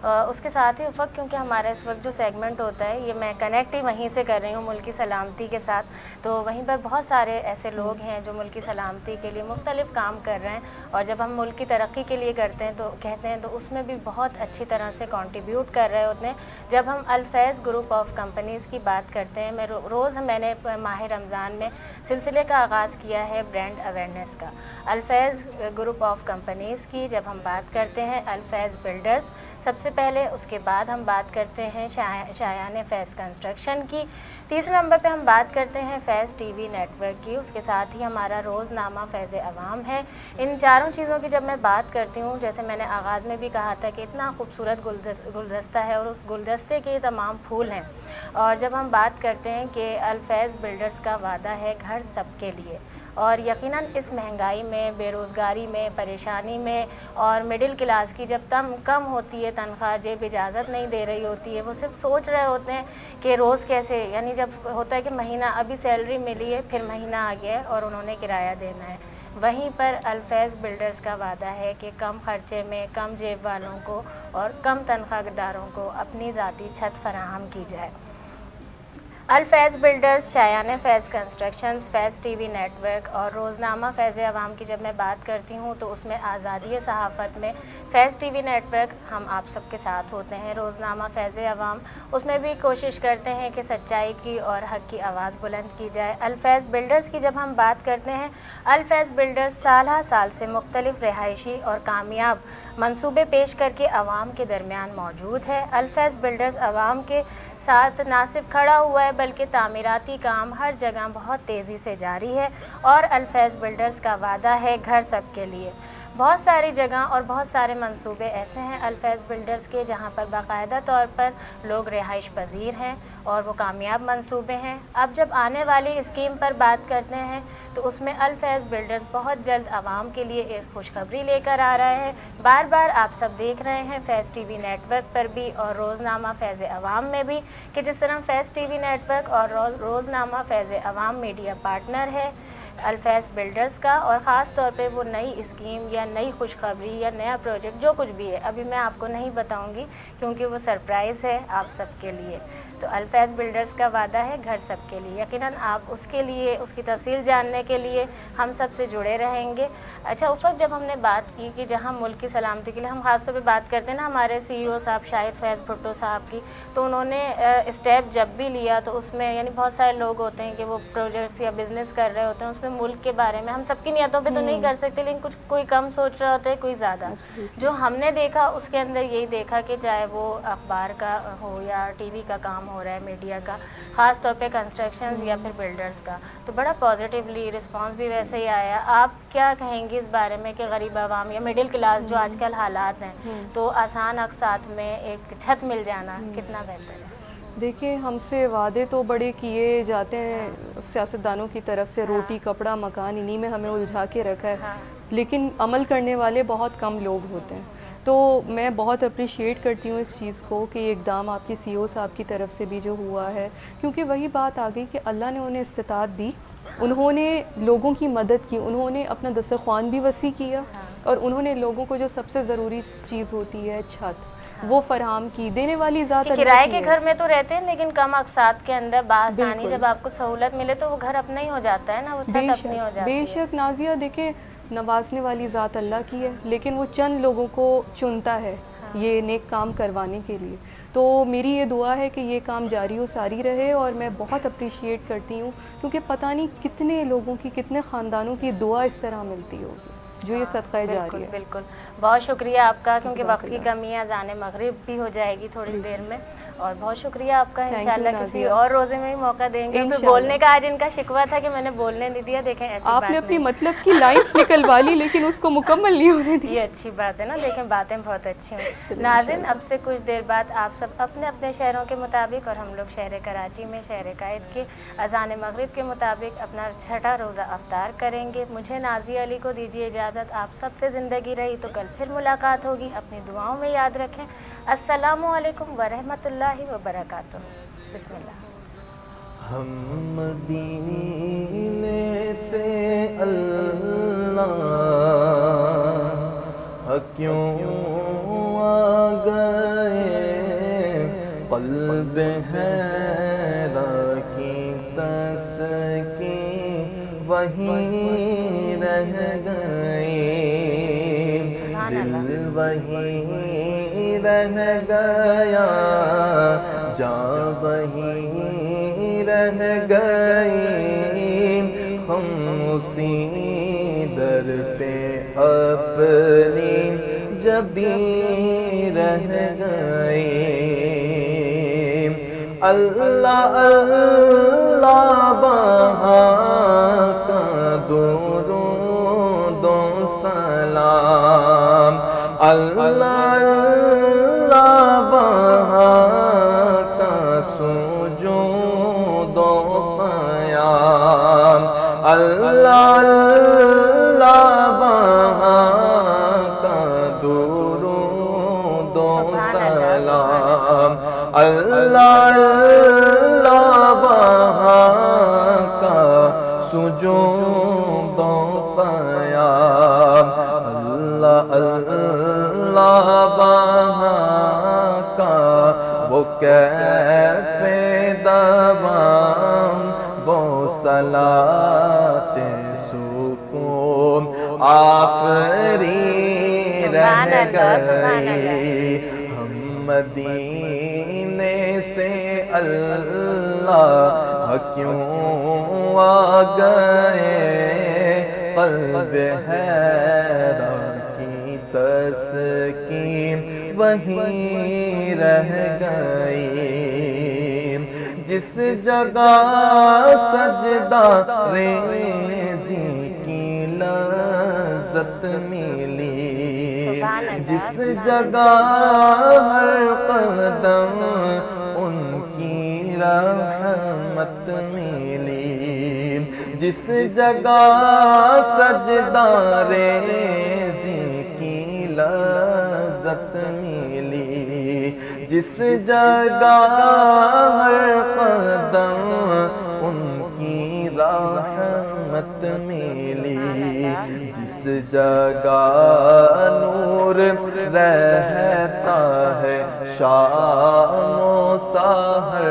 اس کے ساتھ ہی افق کیونکہ ہمارا اس وقت جو سیگمنٹ ہوتا ہے یہ میں کنیکٹ ہی وہیں سے کر رہی ہوں ملکی سلامتی کے ساتھ، تو وہیں پر بہت سارے ایسے لوگ ہیں جو ملکی سلامتی کے لیے مختلف کام کر رہے ہیں، اور جب ہم ملک کی ترقی کے لیے کرتے ہیں تو کہتے ہیں تو اس میں بھی بہت اچھی طرح سے کنٹریبیوٹ کر رہے ہوتے ہیں۔ جب ہم الفیض گروپ آف کمپنیز کی بات کرتے ہیں، میں نے ماہ رمضان میں سلسلے کا آغاز کیا ہے برانڈ اویئرنیس کا۔ الفیض گروپ آف کمپنیز کی جب ہم بات کرتے ہیں، الفیض بلڈرز سب سے پہلے، اس کے بعد ہم بات کرتے ہیں شایان فیض کنسٹرکشن کی، تیسرے نمبر پہ ہم بات کرتے ہیں فیض ٹی وی نیٹ ورک کی، اس کے ساتھ ہی ہمارا روزنامہ فیض عوام ہے۔ ان چاروں چیزوں کی جب میں بات کرتی ہوں، جیسے میں نے آغاز میں بھی کہا تھا کہ اتنا خوبصورت گلدستہ ہے اور اس گلدستے کے تمام پھول ہیں، اور جب ہم بات کرتے ہیں کہ الفیض بلڈرز کا وعدہ ہے گھر سب کے لیے، اور یقیناً اس مہنگائی میں، بے روزگاری میں، پریشانی میں، اور مڈل کلاس کی جب کم ہوتی ہے تنخواہ، جیب اجازت نہیں دے رہی ہوتی ہے، وہ صرف سوچ رہے ہوتے ہیں کہ روز کیسے، یعنی جب ہوتا ہے کہ مہینہ ابھی سیلری ملی ہے پھر مہینہ آ گیا ہے اور انہوں نے کرایہ دینا ہے، وہیں پر الفیض بلڈرز کا وعدہ ہے کہ کم خرچے میں، کم جیب والوں کو اور کم تنخواہ داروں کو اپنی ذاتی چھت فراہم کی جائے۔ Al-Faiz builders, Shayan Faiz constructions, Faiz T V network اور روزنامہ فیض عوام کی جب میں بات کرتی ہوں تو اس میں آزادی صحافت میں فیض ٹی وی نیٹ ورک ہم آپ سب کے ساتھ ہوتے ہیں، روزنامہ فیض عوام اس میں بھی کوشش کرتے ہیں کہ سچائی کی اور حق کی آواز بلند کی جائے۔ الفیض بلڈرز کی جب ہم بات کرتے ہیں، الفیض بلڈرز سالہ سال سے مختلف رہائشی اور کامیاب منصوبے پیش کر کے عوام کے درمیان موجود ہے۔ الفیض بلڈرز عوام کے ساتھ نہ صرف کھڑا ہوا ہے بلکہ تعمیراتی کام ہر جگہ بہت تیزی سے جاری ہے، اور الفیض بلڈرز کا وعدہ ہے گھر سب کے لیے۔ بہت ساری جگہ اور بہت سارے منصوبے ایسے ہیں الفیض بلڈرز کے جہاں پر باقاعدہ طور پر لوگ رہائش پذیر ہیں اور وہ کامیاب منصوبے ہیں۔ اب جب آنے والی اسکیم پر بات کرتے ہیں تو اس میں الفیض بلڈرز بہت جلد عوام کے لیے ایک خوشخبری لے کر آ رہا ہے۔ بار بار آپ سب دیکھ رہے ہیں فیض ٹی وی نیٹ ورک پر بھی اور روزنامہ فیض عوام میں بھی کہ جس طرح فیض ٹی وی نیٹ ورک اور روزنامہ فیض عوام میڈیا پارٹنر ہے الفیض بلڈرز کا، اور خاص طور پہ وہ نئی اسکیم یا نئی خوشخبری یا نیا پروجیکٹ جو کچھ بھی ہے ابھی میں آپ کو نہیں بتاؤں گی کیونکہ وہ سرپرائز ہے آپ سب کے لیے۔ تو الفیض بلڈرز کا وعدہ ہے گھر سب کے لیے، یقیناً آپ اس کے لیے، اس کی تفصیل جاننے کے لیے ہم سب سے جڑے رہیں گے۔ اچھا افق، جب ہم نے بات کی کہ جہاں ملک کی سلامتی کے لیے ہم خاص طور پہ بات کرتے ہیں نا ہمارے سی ای او صاحب شاہد فیض بھٹو صاحب کی، تو انہوں نے اسٹیپ جب بھی لیا تو اس میں یعنی بہت سارے لوگ ہوتے ہیں کہ وہ پروجیکٹس یا بزنس کر رہے ہوتے ہیں، اس میں ملک کے بارے میں ہم سب کی نیتوں پہ تو نہیں کر سکتے لیکن کوئی کم سوچ رہا ہوتا ہے، کوئی زیادہ۔ جو ہم نے دیکھا اس کے اندر یہی دیکھا کہ چاہے وہ اخبار کا ہو یا ٹی وی کا کام ہو رہا ہے، میڈیا کا، خاص طور پہ کنسٹرکشنز یا پھر بلڈرز کا، تو بڑا پازیٹیولی رسپانس بھی ویسے ہی آیا۔ آپ کیا کہیں گی اس بارے میں کہ غریب عوام یا مڈل کلاس جو آج کل حالات ہیں تو آسان اقساط میں ایک چھت مل جانا کتنا بہتر ہے؟ دیکھیں، ہم سے وعدے تو بڑے کیے جاتے ہیں سیاستدانوں کی طرف سے، روٹی کپڑا مکان، انہی میں ہمیں الجھا کے رکھا ہے، لیکن عمل کرنے والے بہت کم لوگ ہوتے ہیں۔ تو میں بہت اپریشیٹ کرتی ہوں اس چیز کو کہ یہ اقدام آپ کے سی او صاحب کی طرف سے بھی جو ہوا ہے، کیونکہ وہی بات آ گئی کہ اللہ نے انہیں استطاعت دی، انہوں نے لوگوں کی مدد کی، انہوں نے اپنا دسترخوان بھی وسیع کیا، اور انہوں نے لوگوں کو جو سب سے ضروری چیز ہوتی ہے چھت، وہ فراہم کی۔ دینے والی ذات اللہ کرائے کی کے ہے۔ گھر میں تو رہتے ہیں لیکن کم اقساط کے اندر بآسانی جب آپ کو سہولت ملے تو وہ گھر اپنا ہی ہو جاتا ہے نا، وہ چھت اپنی ہو جاتی ہے۔ بے شک نازیہ، دیکھیں نوازنے والی ذات اللہ کی ہے، لیکن وہ چند لوگوں کو چنتا ہے یہ نیک کام کروانے کے لیے۔ تو میری یہ دعا ہے کہ یہ کام جاری و ساری رہے، اور میں بہت اپریشیٹ کرتی ہوں کیونکہ پتہ نہیں کتنے لوگوں کی، کتنے خاندانوں کی دعا اس طرح ملتی ہوگی جو یہ صدقہ جاری ہے۔ بالکل، بہت شکریہ آپ کا، کیونکہ وقت کی کمی ہے، اذان مغرب بھی ہو جائے گی تھوڑی دیر میں، اور بہت شکریہ آپ کا۔ انشاءاللہ کسی اور روزے میں بھی موقع دیں گے، کیونکہ بولنے کا آج ان کا شکوہ تھا کہ میں نے بولنے نہیں دیا، دیکھیں ایسی بات نہیں، آپ نے اپنی مطلب کی لائنز نکلوا لی لیکن اس کو مکمل نہیں ہونے دی۔ یہ اچھی بات ہے نا، دیکھیں باتیں بہت اچھی ہیں۔ ناظرین، اب سے کچھ دیر بعد آپ سب اپنے اپنے شہروں کے مطابق اور ہم لوگ شہر کراچی میں شہر قائد کے اذان مغرب کے مطابق اپنا چھٹا روزہ افطار کریں گے۔ مجھے نازیہ علی کو دیجیے اجازت، آپ سب سے زندگی رہی تو کل پھر ملاقات ہوگی، اپنی دعاؤں میں یاد رکھیں۔ السلام علیکم ورحمۃ اللہ وبرکاتہ۔ بسم اللہ۔ ہم مدینے سے اللہ کیوں آ گئے قلب حیران کی تسکین وہیں رہ گئی، دل وہیں رہ گیا، جان وہیں رہ گئی، ہم اسی در پہ اپنی جبیں رہ گئے۔ اللہ اللہ وہاں کا درود و سلام، اللہ اللہ وہاں کا سجود و پیام، اللہ اللہ وہاں کا درود و سلام، اللہ اللہ وہاں کا سجود و قیام، اللہ اللہ وہاں کا وہ کیف دوام، وہ صلاۃ سکون آفری رہ گئی، ہم مدینے سے اللہ کیوں آ گئے، قلب حیران کی تسکین وہیں رہ گئی، جس جگہ سجدہ ریزی کی لذت ملی، جس جگہ ہر قدم ان کی رحمت ملی، جس جگہ سجدہ ریزی کی لذت ملی، جس جگہ ہر قدم ان کی رحمت ملی، جس جگہ نور رہتا ہے شام و سحر،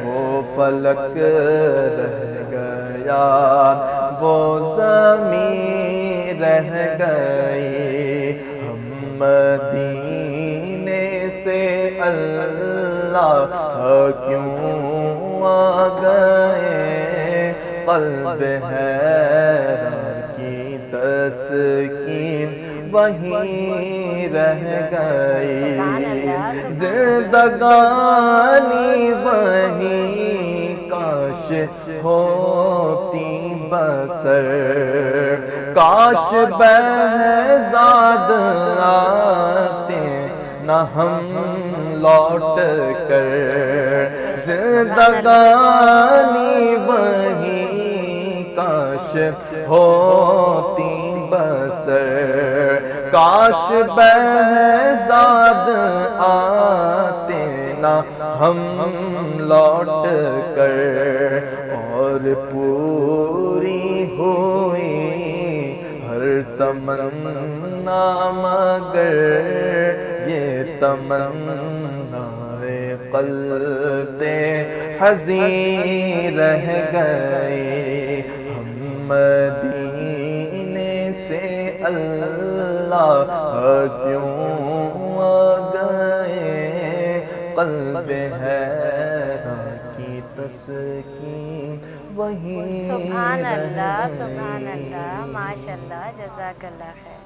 وہ فلک رہ گیا، وہ زمین رہ گئی، ہم مدینے سے اللہ کیوں آ گئے، قلب حیران کی تسکین وہیں رہ گئی، زندگانی وہیں کاش ہوتی بسر، کاش بہزاد آتے نہ ہم لوٹ کر، زندگانی وہیں کاش ہوتی بسر، کاش بہزاد آتے نہ ہم لوٹ کر، اور پوری ہوئی ہر تمنا مگر یہ تمنا قلب حزین رہ گئے، ہم مدینے سے اللہ کیوں آ گئے، قلب حیران کی تسکین وہیں سبحان اللہ سبحان اللہ، ماشاء اللہ، جزاک اللہ خیر۔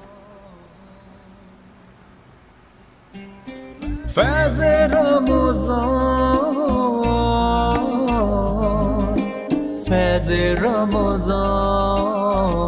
فیض رمضان، فیض رمضان،